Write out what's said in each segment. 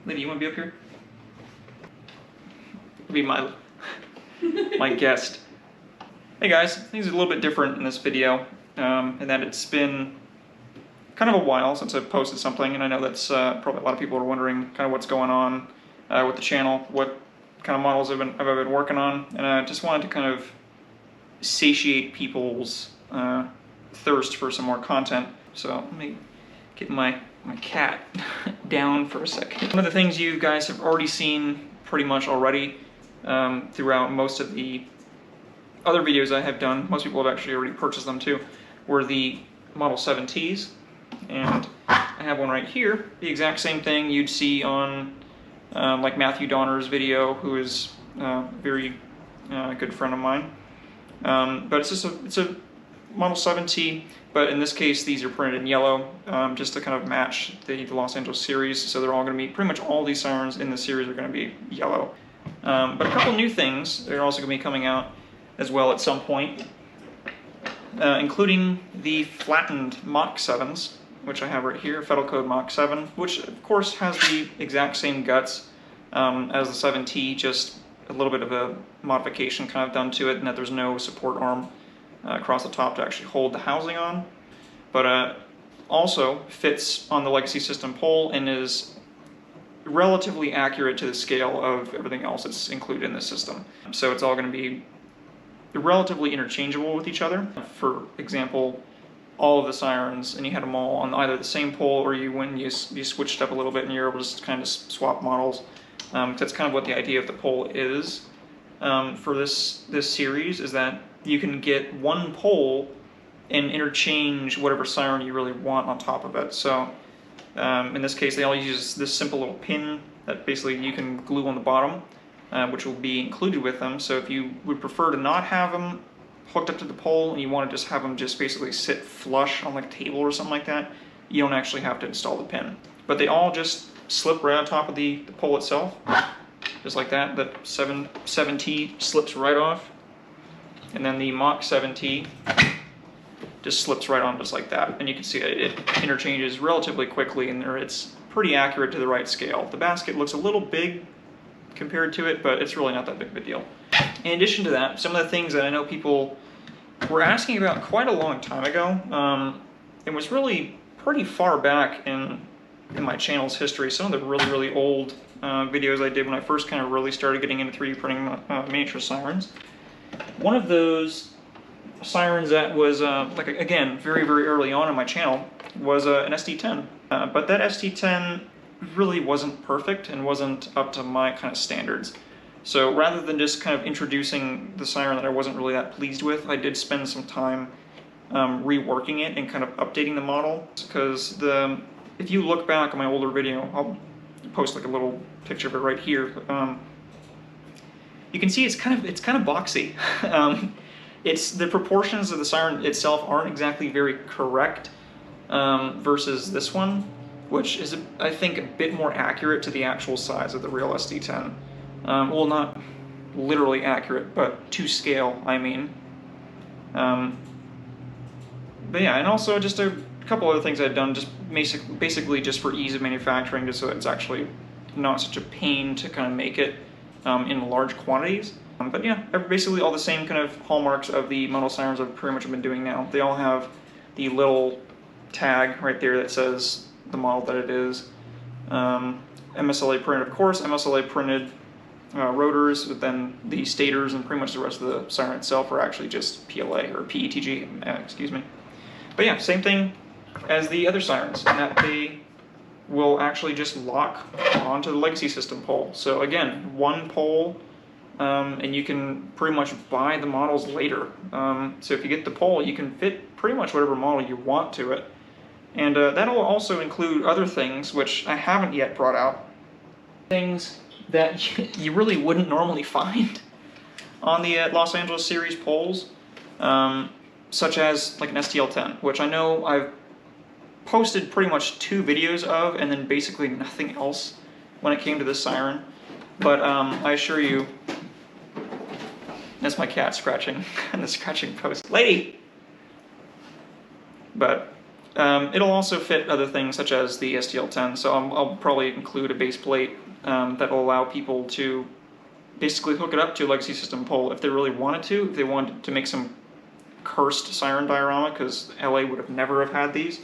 Lady, you want to be up here? Be my guest. Hey guys, things are a little bit different in this video, in that it's been kind of a while since I've posted something, and I know that's probably a lot of people are wondering kind of what's going on with the channel, what kind of models have I been working on, and I just wanted to kind of satiate people's thirst for some more content. So let me get my cat down for a second. One of the things you guys have already seen pretty much already throughout most of the other videos I have done, most people have actually already purchased them too, were the Model 7Ts. And I have one right here, the exact same thing you'd see on like Matthew Donner's video, who is a very good friend of mine. But it's a Model 7T, but in this case these are printed in yellow, just to kind of match the Los Angeles series. So they're all going to be, pretty much all these sirens in the series are going to be yellow. But a couple new things that are also going to be coming out as well at some point, including the flattened Mach 7s, which I have right here, Federal Code Mach 7, which of course has the exact same guts as the 7T, just a little bit of a modification kind of done to it, and that there's no support arm across the top to actually hold the housing on. But also fits on the legacy system pole and is relatively accurate to the scale of everything else that's included in the system. So it's all going to be relatively interchangeable with each other. For example, all of the sirens, and you had them all on either the same pole, or you switched up a little bit and you're able to just kind of swap models. That's kind of what the idea of the pole is for this series, is that you can get one pole and interchange whatever siren you really want on top of it. So in this case, they all use this simple little pin that basically you can glue on the bottom, which will be included with them. So if you would prefer to not have them hooked up to the pole and you want to just have them just basically sit flush on like a table or something like that, you don't actually have to install the pin. But they all just slip right on top of the pole itself, just like that. The 7T slips right off, and then the Mach 7T just slips right on just like that. And you can see it interchanges relatively quickly, and it's pretty accurate to the right scale. The basket looks a little big compared to it, but it's really not that big of a deal. In addition to that, some of the things that I know people were asking about quite a long time ago, it was really pretty far back in my channel's history. Some of the really old videos I did when I first kind of really started getting into 3D printing miniature sirens. One of those sirens that was, like again, very early on in my channel was an ST10. But that ST10 really wasn't perfect and wasn't up to my kind of standards. So rather than just kind of introducing the siren that I wasn't really that pleased with, I did spend some time reworking it and kind of updating the model. Because if you look back on my older video, I'll post like a little picture of it right here. You can see it's kind of boxy. It's the proportions of the siren itself aren't exactly very correct versus this one, which is, I think, a bit more accurate to the actual size of the real ST10. Well, not literally accurate, but to scale, I mean. But yeah, and also just a couple other things I've done, just basically just for ease of manufacturing, just so it's actually not such a pain to kind of make it in large quantities. But yeah, basically all the same kind of hallmarks of the model sirens I've pretty much been doing now. They all have the little tag right there that says the model that it is. MSLA printed, of course, MSLA printed rotors, but then the stators and pretty much the rest of the siren itself are actually just PLA, or PETG, excuse me. But yeah, same thing as the other sirens, in that they will actually just lock onto the legacy system pole. So again, one pole, and you can pretty much buy the models later. So if you get the pole, you can fit pretty much whatever model you want to it. And that'll also include other things, which I haven't yet brought out. Things that you really wouldn't normally find on the Los Angeles series poles, such as like an STL10, which I know I've posted pretty much 2 videos of, and then basically nothing else when it came to this siren. But I assure you, that's my cat scratching on the scratching post. Lady! But It'll also fit other things such as the STL10, so I'll probably include a base plate that will allow people to basically hook it up to a legacy system pole if they really wanted to, if they wanted to make some cursed siren diorama, because LA would have never have had these.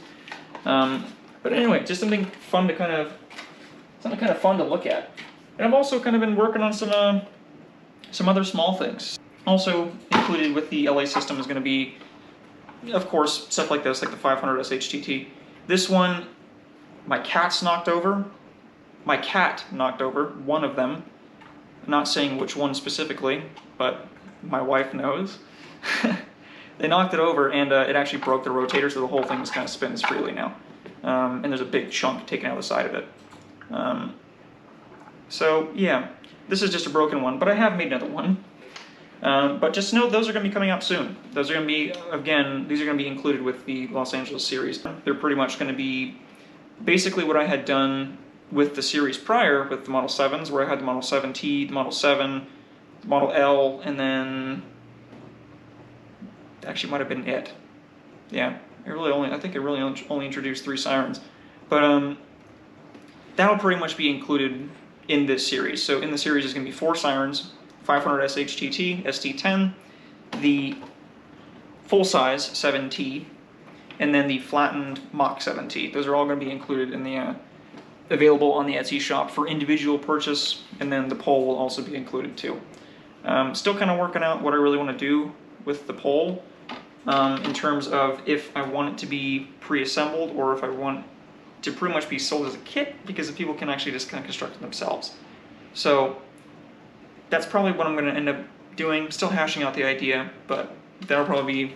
But anyway, just something fun to kind of fun to look at. And I've also kind of been working on some other small things. Also included with the LA system is going to be, of course, stuff like this, like the 500 SHTT. This one, my cat's knocked over. My cat knocked over one of them. I'm not saying which one specifically, but my wife knows. They knocked it over, and it actually broke the rotator, so the whole thing just kind of spins freely now. And there's a big chunk taken out of the side of it. So yeah, this is just a broken one, but I have made another one. But just know those are going to be coming out soon. Those are going to be, again, these are going to be included with the Los Angeles series. They're pretty much going to be basically what I had done with the series prior with the Model 7s, where I had the Model 7T, the Model 7, the Model L, and then actually might have been it. Yeah, I think I really only introduced 3 sirens. But that'll pretty much be included in this series. So in the series is going to be 4 sirens, 500 SHTT, ST10, the full-size 7T, and then the flattened Mach 7T. Those are all going to be included in the available on the Etsy shop for individual purchase, and then the pole will also be included too. Still kind of working out what I really want to do with the pole in terms of if I want it to be pre-assembled or if I want to pretty much be sold as a kit, because the people can actually just kind of construct it themselves. So that's probably what I'm going to end up doing. Still hashing out the idea, but that'll probably be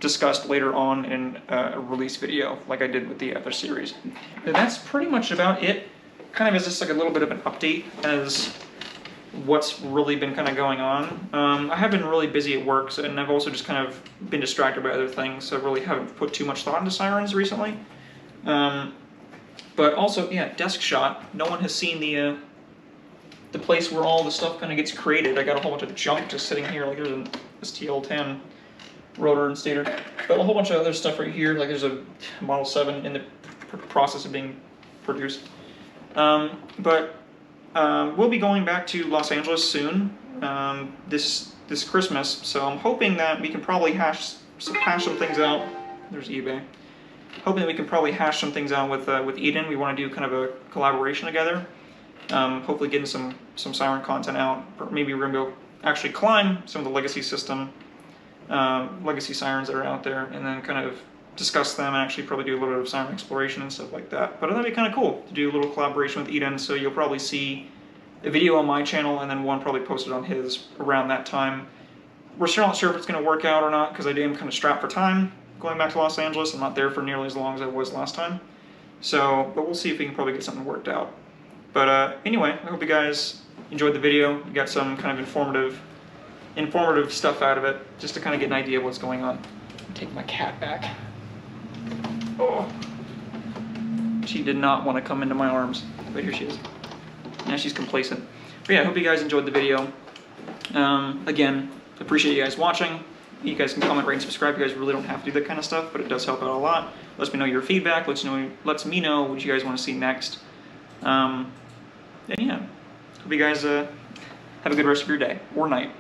discussed later on in a release video like I did with the other series. And that's pretty much about it. Kind of as just like a little bit of an update as what's really been kind of going on. I have been really busy at work, and I've also just kind of been distracted by other things, so I really haven't put too much thought into sirens recently. But also, yeah, desk shot. No one has seen the place where all the stuff kind of gets created. I got a whole bunch of junk just sitting here, like there's an STL10 rotor and stator, but a whole bunch of other stuff right here, like there's a Model 7 in the process of being produced. But we'll be going back to Los Angeles soon, this Christmas, so I'm hoping that we can probably hash some things out. There's eBay. Hoping that we can probably hash some things out with Eden. We want to do kind of a collaboration together. Hopefully getting some siren content out. Maybe we're going to go actually climb some of the legacy system, legacy sirens that are out there, and then kind of discuss them and actually probably do a little bit of siren exploration and stuff like that. But that'd be kind of cool to do a little collaboration with Eden, so you'll probably see a video on my channel and then one probably posted on his around that time. We're still not sure if it's going to work out or not, because I am kind of strapped for time going back to Los Angeles. I'm not there for nearly as long as I was last time. So, but we'll see if we can probably get something worked out. But anyway, I hope you guys enjoyed the video. You got some kind of informative stuff out of it, just to kind of get an idea of what's going on. Take my cat back. Oh, she did not want to come into my arms, but here she is. Now she's complacent. But yeah, I hope you guys enjoyed the video. Again, appreciate you guys watching. You guys can comment, rate, and subscribe. You guys really don't have to do that kind of stuff, but it does help out a lot. Lets me know your feedback. Lets me know what you guys want to see next. And yeah, hope you guys have a good rest of your day or night.